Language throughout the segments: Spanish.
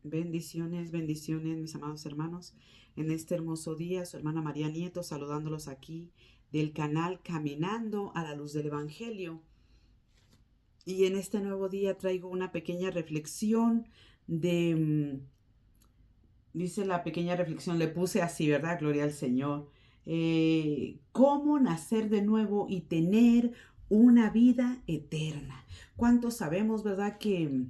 Bendiciones, bendiciones, mis amados hermanos. En este hermoso día, su hermana María Nieto saludándolos aquí del canal Caminando a la Luz del Evangelio. Y en este nuevo día traigo una pequeña reflexión dice la pequeña reflexión, le puse así, ¿verdad? Gloria al Señor. ¿Cómo nacer de nuevo y tener una vida eterna? ¿Cuántos sabemos, verdad, que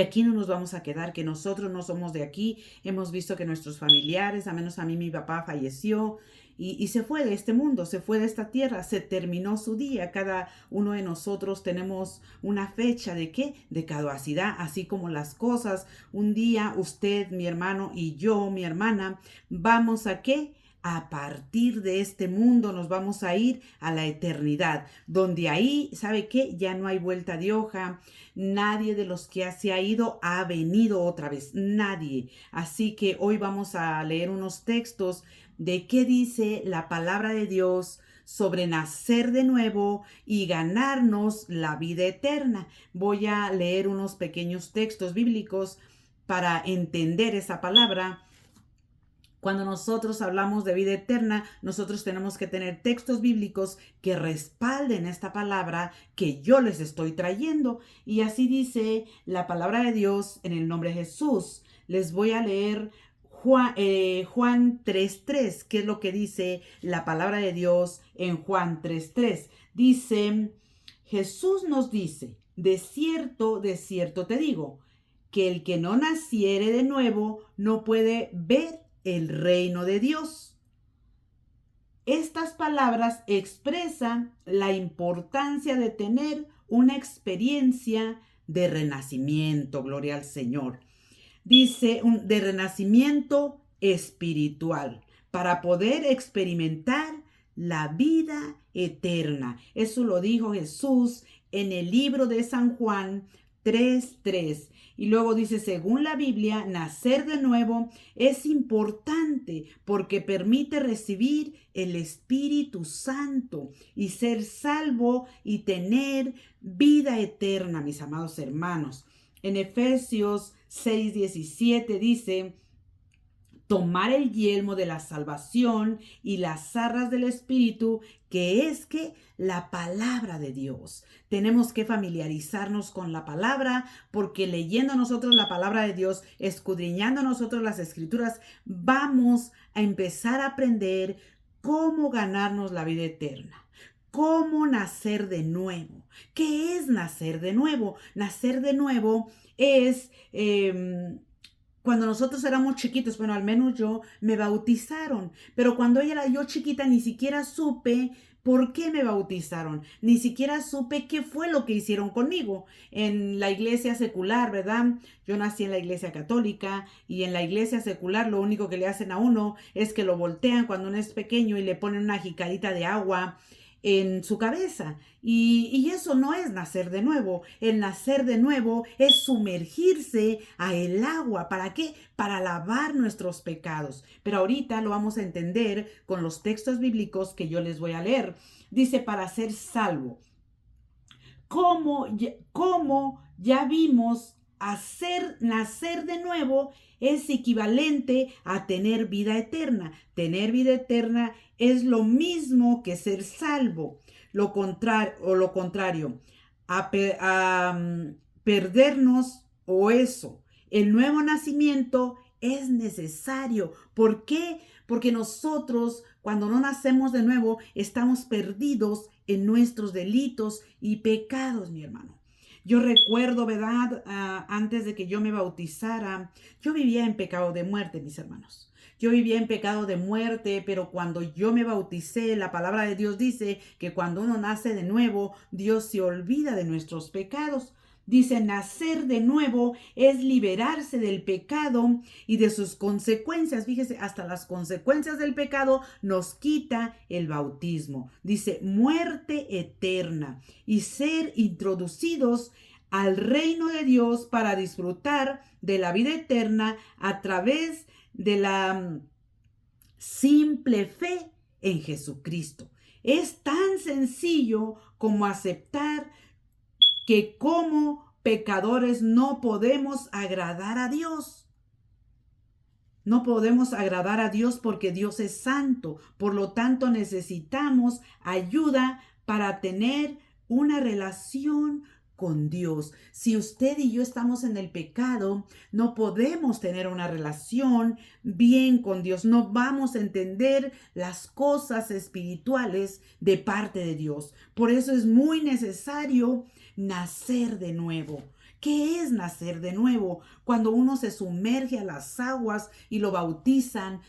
aquí no nos vamos a quedar, que nosotros no somos de aquí? Hemos visto que nuestros familiares, a menos a mí mi papá falleció y se fue de este mundo, se fue de esta tierra, se terminó su día. Cada uno de nosotros tenemos una fecha de qué, de caducidad, así como las cosas. Un día usted, mi hermano y yo, mi hermana, vamos a qué, a partir de este mundo nos vamos a ir a la eternidad, donde ahí, ¿sabe qué? Ya no hay vuelta de hoja. Nadie de los que se ha ido ha venido otra vez, nadie. Así que hoy vamos a leer unos textos de qué dice la palabra de Dios sobre nacer de nuevo y ganarnos la vida eterna. Voy a leer unos pequeños textos bíblicos para entender esa palabra. Cuando nosotros hablamos de vida eterna, nosotros tenemos que tener textos bíblicos que respalden esta palabra que yo les estoy trayendo. Y así dice la palabra de Dios en el nombre de Jesús. Les voy a leer Juan 3:3, que es lo que dice la palabra de Dios en Juan 3:3. Dice, Jesús nos dice, de cierto te digo, que el que no naciere de nuevo no puede ver el reino de Dios. Estas palabras expresan la importancia de tener una experiencia de renacimiento, gloria al Señor. Dice de renacimiento espiritual para poder experimentar la vida eterna. Eso lo dijo Jesús en el libro de San Juan 3:3. Y luego dice, según la Biblia, nacer de nuevo es importante porque permite recibir el Espíritu Santo y ser salvo y tener vida eterna, mis amados hermanos. En Efesios 6:17 dice, tomar el yelmo de la salvación y las arras del Espíritu, que es que la palabra de Dios. Tenemos que familiarizarnos con la palabra, porque leyendo nosotros la palabra de Dios, escudriñando nosotros las escrituras, vamos a empezar a aprender cómo ganarnos la vida eterna. ¿Cómo nacer de nuevo? ¿Qué es nacer de nuevo? Nacer de nuevo es cuando nosotros éramos chiquitos, bueno, al menos yo, me bautizaron, pero cuando era yo chiquita ni siquiera supe por qué me bautizaron, ni siquiera supe qué fue lo que hicieron conmigo. En la iglesia secular, ¿verdad? Yo nací en la iglesia católica y en la iglesia secular lo único que le hacen a uno es que lo voltean cuando uno es pequeño y le ponen una jicarita de agua en su cabeza. Y eso no es nacer de nuevo. El nacer de nuevo es sumergirse a el agua. ¿Para qué? Para lavar nuestros pecados. Pero ahorita lo vamos a entender con los textos bíblicos que yo les voy a leer. Dice, para ser salvo. Como ya vimos, nacer de nuevo es equivalente a tener vida eterna. Tener vida eterna es lo mismo que ser salvo. Lo contrario, perdernos o eso. El nuevo nacimiento es necesario. ¿Por qué? Porque nosotros, cuando no nacemos de nuevo, estamos perdidos en nuestros delitos y pecados, mi hermano. Yo recuerdo, ¿verdad? Antes de que yo me bautizara, yo vivía en pecado de muerte, mis hermanos. Yo vivía en pecado de muerte, pero cuando yo me bauticé, la palabra de Dios dice que cuando uno nace de nuevo, Dios se olvida de nuestros pecados. Dice, nacer de nuevo es liberarse del pecado y de sus consecuencias. Fíjese, hasta las consecuencias del pecado nos quita el bautismo. Dice, muerte eterna y ser introducidos al reino de Dios para disfrutar de la vida eterna a través de la simple fe en Jesucristo. Es tan sencillo como aceptar que como pecadores no podemos agradar a Dios. No podemos agradar a Dios porque Dios es santo. Por lo tanto, necesitamos ayuda para tener una relación con Dios. Si usted y yo estamos en el pecado, no podemos tener una relación bien con Dios. No vamos a entender las cosas espirituales de parte de Dios. Por eso es muy necesario nacer de nuevo. ¿Qué es nacer de nuevo? Cuando uno se sumerge a las aguas y lo bautizan,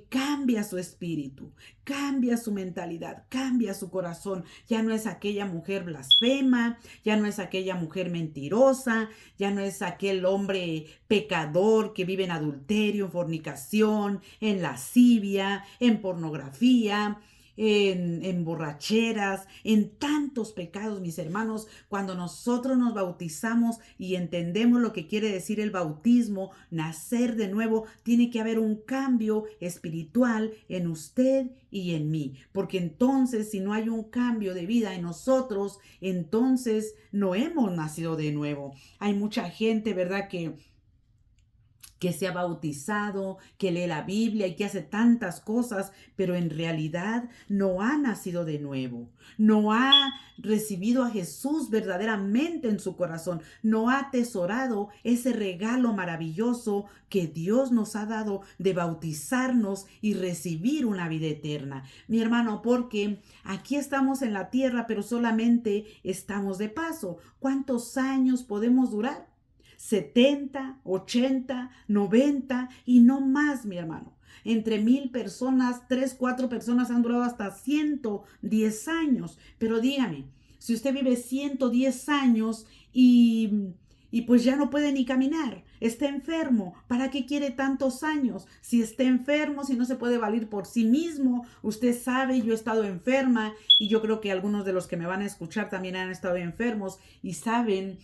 cambia su espíritu, cambia su mentalidad, cambia su corazón. Ya no es aquella mujer blasfema, ya no es aquella mujer mentirosa, ya no es aquel hombre pecador que vive en adulterio, en fornicación, en lascivia, en pornografía, en borracheras, en tantos pecados, mis hermanos. Cuando nosotros nos bautizamos y entendemos lo que quiere decir el bautismo, nacer de nuevo, tiene que haber un cambio espiritual en usted y en mí, porque entonces si no hay un cambio de vida en nosotros, entonces no hemos nacido de nuevo. Hay mucha gente, ¿verdad?, que se ha bautizado, que lee la Biblia y que hace tantas cosas, pero en realidad no ha nacido de nuevo, no ha recibido a Jesús verdaderamente en su corazón, no ha atesorado ese regalo maravilloso que Dios nos ha dado de bautizarnos y recibir una vida eterna. Mi hermano, porque aquí estamos en la tierra, pero solamente estamos de paso. ¿Cuántos años podemos durar? 70, 80, 90 y no más, mi hermano. Entre 1000 personas, 3, 4 personas han durado hasta 110 años. Pero dígame, si usted vive 110 años y pues ya no puede ni caminar, está enfermo, ¿para qué quiere tantos años? Si está enfermo, si no se puede valer por sí mismo, usted sabe, yo he estado enferma y yo creo que algunos de los que me van a escuchar también han estado enfermos y saben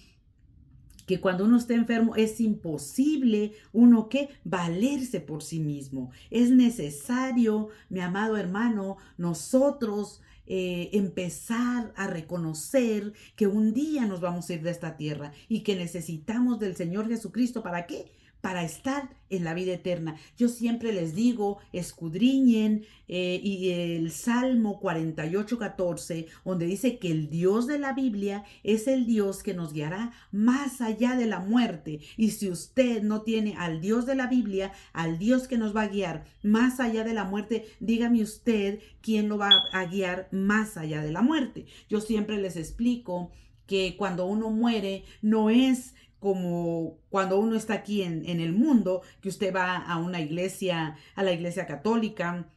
que cuando uno está enfermo es imposible uno que valerse por sí mismo. Es necesario, mi amado hermano, nosotros empezar a reconocer que un día nos vamos a ir de esta tierra y que necesitamos del Señor Jesucristo. ¿Para qué? Para estar en la vida eterna. Yo siempre les digo, escudriñen y el Salmo 48:14, donde dice que el Dios de la Biblia es el Dios que nos guiará más allá de la muerte. Y si usted no tiene al Dios de la Biblia, al Dios que nos va a guiar más allá de la muerte, dígame usted quién lo va a guiar más allá de la muerte. Yo siempre les explico que cuando uno muere no es como cuando uno está aquí en el mundo, que usted va a una iglesia, a la iglesia católica,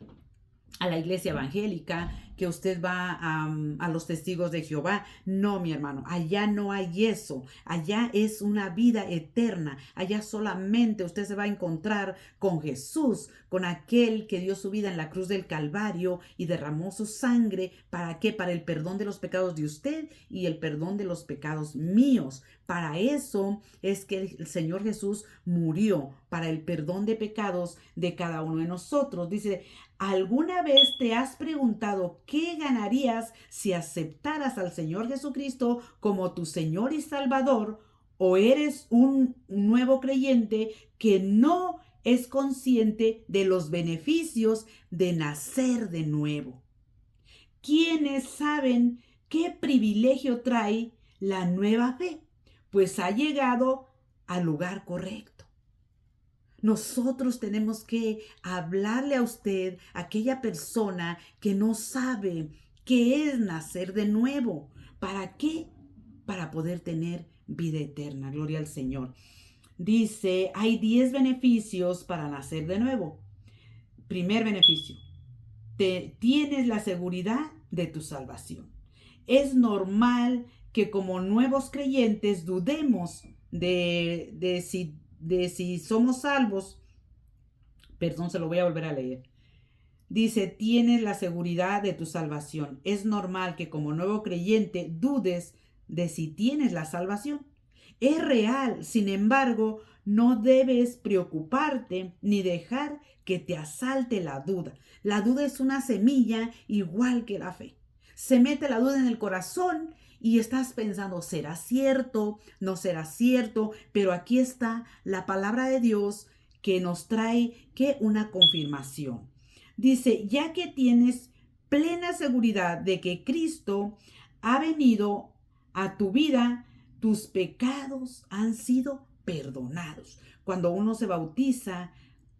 a la iglesia evangélica, que usted va a los testigos de Jehová. No, mi hermano, allá no hay eso. Allá es una vida eterna. Allá solamente usted se va a encontrar con Jesús, con aquel que dio su vida en la cruz del Calvario y derramó su sangre. ¿Para qué? Para el perdón de los pecados de usted y el perdón de los pecados míos. Para eso es que el Señor Jesús murió, para el perdón de pecados de cada uno de nosotros. Dice, ¿alguna vez te has preguntado qué ganarías si aceptaras al Señor Jesucristo como tu Señor y Salvador? ¿O eres un nuevo creyente que no es consciente de los beneficios de nacer de nuevo? ¿Quiénes saben qué privilegio trae la nueva fe? Pues ha llegado al lugar correcto. Nosotros tenemos que hablarle a usted, a aquella persona que no sabe qué es nacer de nuevo. ¿Para qué? Para poder tener vida eterna. Gloria al Señor. Dice, hay 10 beneficios para nacer de nuevo. Primer beneficio, tienes la seguridad de tu salvación. Es normal que como nuevos creyentes dudemos de si somos salvos. Perdón, se lo voy a volver a leer. Dice, tienes la seguridad de tu salvación. Es normal que como nuevo creyente dudes de si tienes la salvación. Es real, sin embargo, no debes preocuparte ni dejar que te asalte la duda. La duda es una semilla igual que la fe. Se mete la duda en el corazón y estás pensando, ¿será cierto? ¿No será cierto? Pero aquí está la palabra de Dios que nos trae que una confirmación. Dice, ya que tienes plena seguridad de que Cristo ha venido a tu vida, tus pecados han sido perdonados. Cuando uno se bautiza,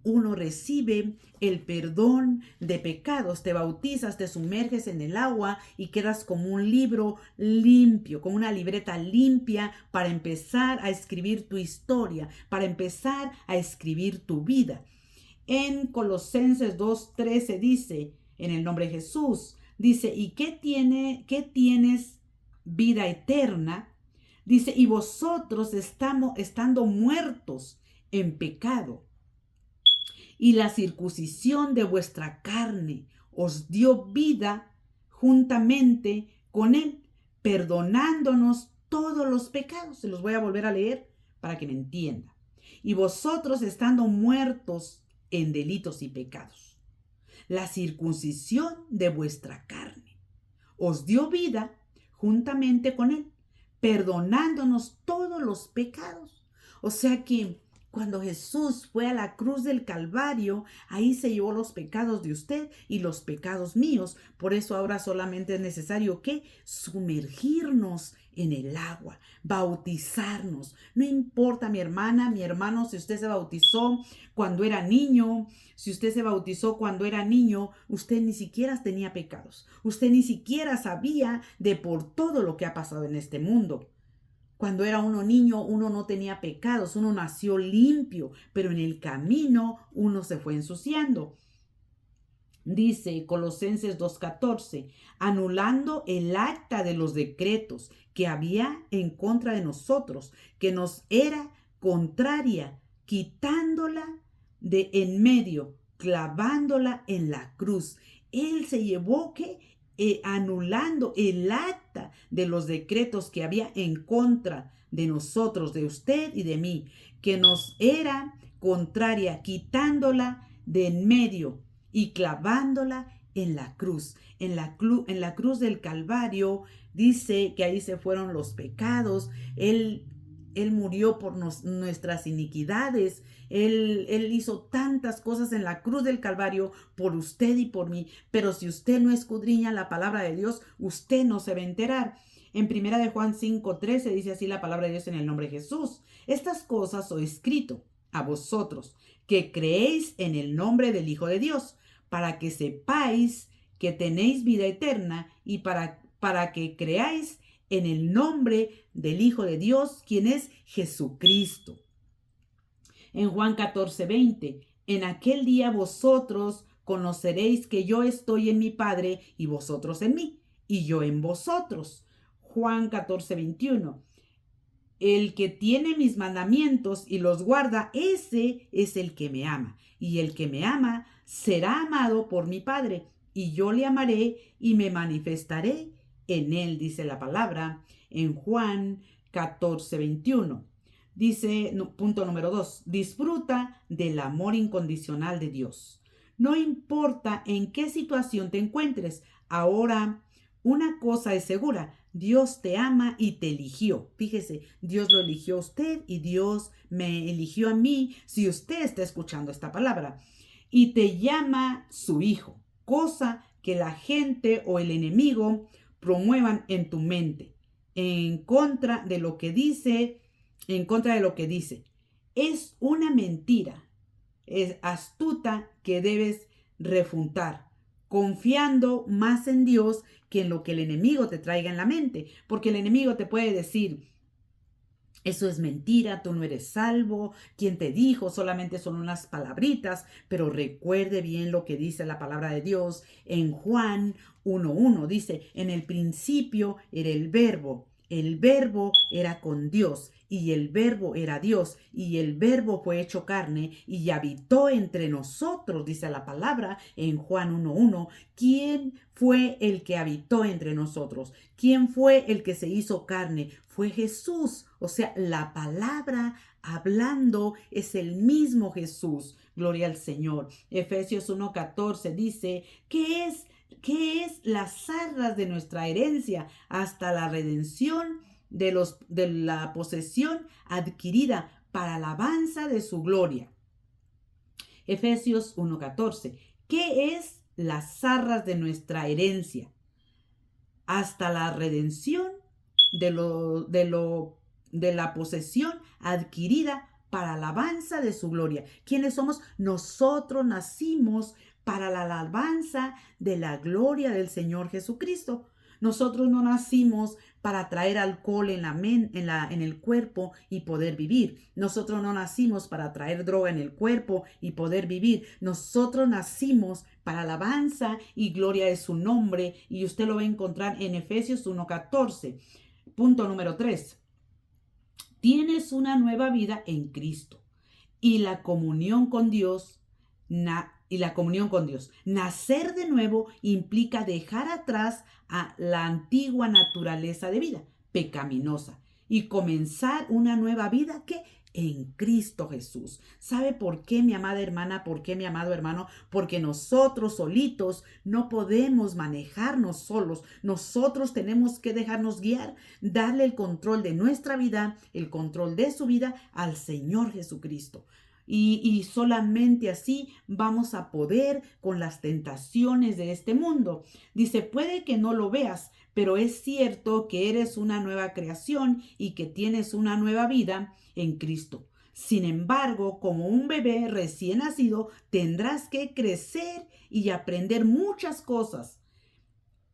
uno recibe el perdón de pecados, te bautizas, te sumerges en el agua y quedas como un libro limpio, como una libreta limpia para empezar a escribir tu historia, para empezar a escribir tu vida. En Colosenses 2:13 dice, en el nombre de Jesús, dice, ¿y qué tienes vida eterna? Dice, y vosotros estando muertos en pecado, y la circuncisión de vuestra carne os dio vida juntamente con él, perdonándonos todos los pecados. Se los voy a volver a leer para que me entienda. Y vosotros estando muertos en delitos y pecados, la circuncisión de vuestra carne os dio vida juntamente con él, perdonándonos todos los pecados. O sea que cuando Jesús fue a la cruz del Calvario, ahí se llevó los pecados de usted y los pecados míos. Por eso ahora solamente es necesario que sumergirnos en el agua, bautizarnos. No importa, mi hermana, mi hermano, si usted se bautizó cuando era niño, si usted se bautizó cuando era niño, usted ni siquiera tenía pecados. Usted ni siquiera sabía de por todo lo que ha pasado en este mundo. Cuando era uno niño, uno no tenía pecados, uno nació limpio, pero en el camino uno se fue ensuciando. Dice Colosenses 2:14, anulando el acta de los decretos que había en contra de nosotros, que nos era contraria, quitándola de en medio, clavándola en la cruz. Él se llevó anulando el acta de los decretos que había en contra de nosotros, de usted y de mí, que nos era contraria, quitándola de en medio y clavándola en la cruz. En la cruz del Calvario dice que ahí se fueron los pecados. Él murió por nuestras iniquidades. Él hizo tantas cosas en la cruz del Calvario por usted y por mí. Pero si usted no escudriña la palabra de Dios, usted no se va a enterar. En 1 de Juan 5:13 dice así la palabra de Dios en el nombre de Jesús. Estas cosas os he escrito a vosotros, que creéis en el nombre del Hijo de Dios, para que sepáis que tenéis vida eterna y para que creáis en el nombre del Hijo de Dios, quien es Jesucristo. En Juan 14:20, en aquel día vosotros conoceréis que yo estoy en mi Padre y vosotros en mí, y yo en vosotros. Juan 14:21, el que tiene mis mandamientos y los guarda, ese es el que me ama. Y el que me ama será amado por mi Padre, y yo le amaré y me manifestaré en él, dice la palabra en Juan 14:21. Dice, punto número 2, disfruta del amor incondicional de Dios. No importa en qué situación te encuentres, ahora una cosa es segura, Dios te ama y te eligió. Fíjese, Dios lo eligió a usted y Dios me eligió a mí, si usted está escuchando esta palabra. Y te llama su hijo, cosa que la gente o el enemigo promuevan en tu mente, en contra de lo que dice, Es una mentira, es astuta que debes refutar, confiando más en Dios que en lo que el enemigo te traiga en la mente, porque el enemigo te puede decir, eso es mentira, tú no eres salvo, ¿quién te dijo? Solamente son unas palabritas, pero recuerde bien lo que dice la palabra de Dios en Juan 1:1. Dice, en el principio era el verbo era con Dios, y el verbo era Dios, y el verbo fue hecho carne y habitó entre nosotros, dice la palabra en Juan 1:1. ¿Quién fue el que habitó entre nosotros? ¿Quién fue el que se hizo carne? Fue Jesús. O sea, la palabra hablando es el mismo Jesús. Gloria al Señor. Efesios 1:14 dice, ¿qué es ¿Qué es las arras de nuestra herencia hasta la redención de la posesión adquirida para alabanza de su gloria? Efesios 1:14. ¿Qué es las arras de nuestra herencia hasta la redención de la posesión adquirida para alabanza de su gloria? ¿Quiénes somos? Nosotros nacimos para la alabanza de la gloria del Señor Jesucristo. Nosotros no nacimos para traer alcohol en el cuerpo y poder vivir. Nosotros no nacimos para traer droga en el cuerpo y poder vivir. Nosotros nacimos para alabanza y gloria de su nombre, y usted lo va a encontrar en Efesios 1:14. Punto número 3. Tienes una nueva vida en Cristo y la comunión con Dios. Nacer de nuevo implica dejar atrás a la antigua naturaleza de vida pecaminosa y comenzar una nueva vida que en Cristo Jesús. ¿Sabe por qué, mi amada hermana? ¿Por qué, mi amado hermano? Porque nosotros solitos no podemos manejarnos solos. Nosotros tenemos que dejarnos guiar, darle el control de nuestra vida, el control de su vida al Señor Jesucristo. Y solamente así vamos a poder con las tentaciones de este mundo. Dice, puede que no lo veas, pero es cierto que eres una nueva creación y que tienes una nueva vida en Cristo. Sin embargo, como un bebé recién nacido, tendrás que crecer y aprender muchas cosas.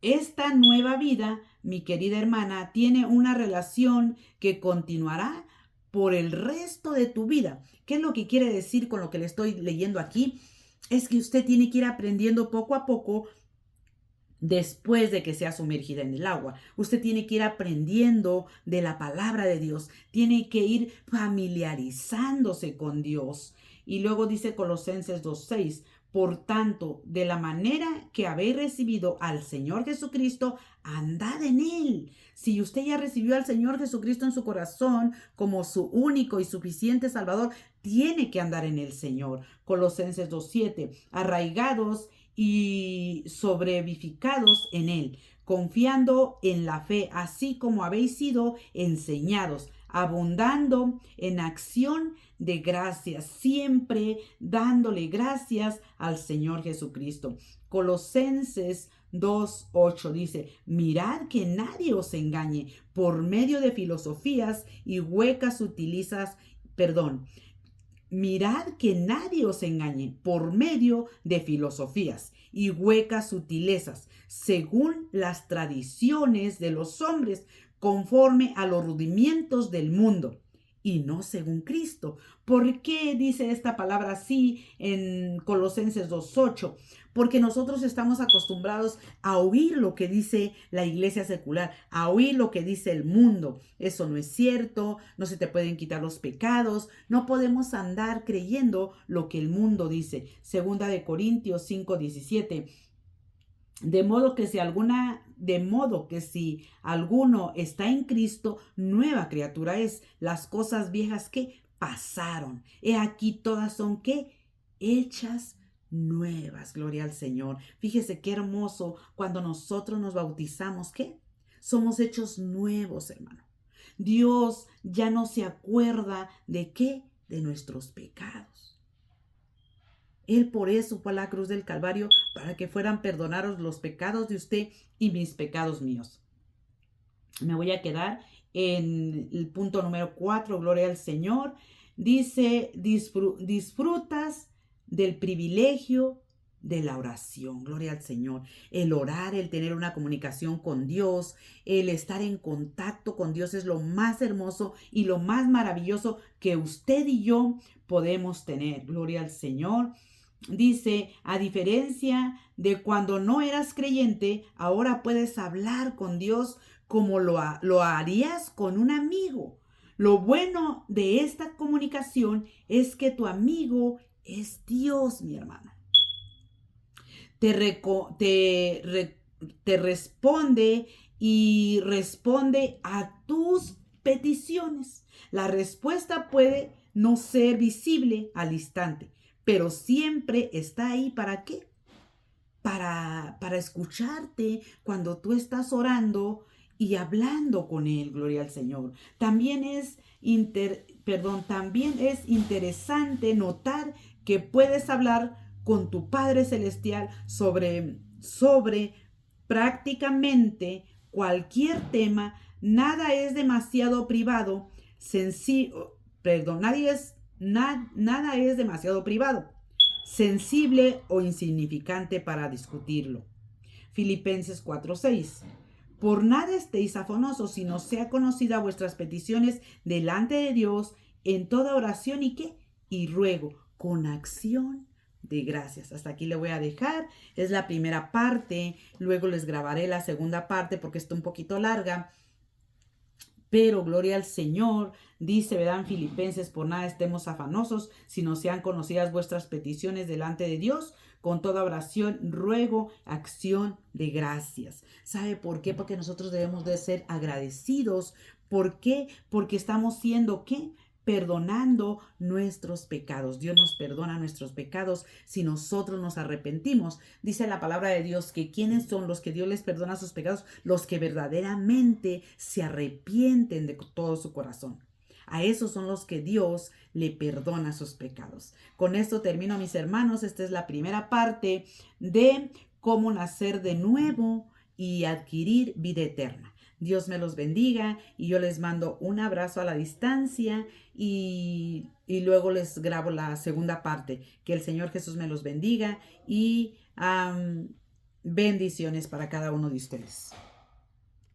Esta nueva vida, mi querida hermana, tiene una relación que continuará por el resto de tu vida. ¿Qué es lo que quiere decir con lo que le estoy leyendo aquí? Es que usted tiene que ir aprendiendo poco a poco después de que sea sumergida en el agua. Usted tiene que ir aprendiendo de la palabra de Dios. Tiene que ir familiarizándose con Dios. Y luego dice Colosenses 2:6. Por tanto, de la manera que habéis recibido al Señor Jesucristo, andad en Él. Si usted ya recibió al Señor Jesucristo en su corazón como su único y suficiente Salvador, tiene que andar en el Señor. Colosenses 2:7. Arraigados y sobrevivificados en Él, confiando en la fe, así como habéis sido enseñados, abundando en acción de gracias, siempre dándole gracias al Señor Jesucristo. Colosenses 2:8 dice, mirad que nadie os engañe por medio de filosofías y huecas mirad que nadie os engañe por medio de filosofías y huecas sutilezas, según las tradiciones de los hombres, conforme a los rudimientos del mundo, y no según Cristo. ¿Por qué dice esta palabra así en Colosenses 2:8? Porque nosotros estamos acostumbrados a oír lo que dice la iglesia secular, a oír lo que dice el mundo. Eso no es cierto, no se te pueden quitar los pecados, no podemos andar creyendo lo que el mundo dice. Segunda de Corintios 5:17. De modo que si alguno está en Cristo, nueva criatura es. Las cosas viejas que pasaron, he aquí todas son que hechas nuevas. Gloria al Señor. Fíjese qué hermoso cuando nosotros nos bautizamos, ¿qué? Somos hechos nuevos, hermano. Dios ya no se acuerda de qué, de nuestros pecados. Él por eso fue a la cruz del Calvario, para que fueran perdonados los pecados de usted y mis pecados míos. Me voy a quedar en el punto número 4, gloria al Señor. Dice, disfrutas del privilegio de la oración, gloria al Señor. El orar, el tener una comunicación con Dios, el estar en contacto con Dios es lo más hermoso y lo más maravilloso que usted y yo podemos tener, gloria al Señor. Dice, a diferencia de cuando no eras creyente, ahora puedes hablar con Dios como lo harías con un amigo. Lo bueno de esta comunicación es que tu amigo es Dios, mi hermana. Te responde y responde a tus peticiones. La respuesta puede no ser visible al instante, pero siempre está ahí. ¿Para qué? para escucharte cuando tú estás orando y hablando con Él, gloria al Señor. También es interesante notar que puedes hablar con tu Padre Celestial sobre prácticamente cualquier tema. Nada es demasiado privado, nada es demasiado privado, sensible o insignificante para discutirlo. Filipenses 4:6. Por nada estéis afanosos, sino sea conocida vuestras peticiones delante de Dios en toda oración y ruego, con acción de gracias. Hasta aquí le voy a dejar. Es la primera parte. Luego les grabaré la segunda parte porque está un poquito larga. Pero gloria al Señor, dice, ¿verdad? En Filipenses, por nada estemos afanosos, sino sean conocidas vuestras peticiones delante de Dios, con toda oración, ruego, acción de gracias. ¿Sabe por qué? Porque nosotros debemos de ser agradecidos. ¿Por qué? Porque estamos siendo, ¿qué? Perdonando nuestros pecados. Dios nos perdona nuestros pecados si nosotros nos arrepentimos. Dice la palabra de Dios que ¿quiénes son los que Dios les perdona sus pecados? Los que verdaderamente se arrepienten de todo su corazón. A esos son los que Dios le perdona sus pecados. Con esto termino, mis hermanos. Esta es la primera parte de cómo nacer de nuevo y adquirir vida eterna. Dios me los bendiga y yo les mando un abrazo a la distancia y luego les grabo la segunda parte. Que el Señor Jesús me los bendiga y bendiciones para cada uno de ustedes.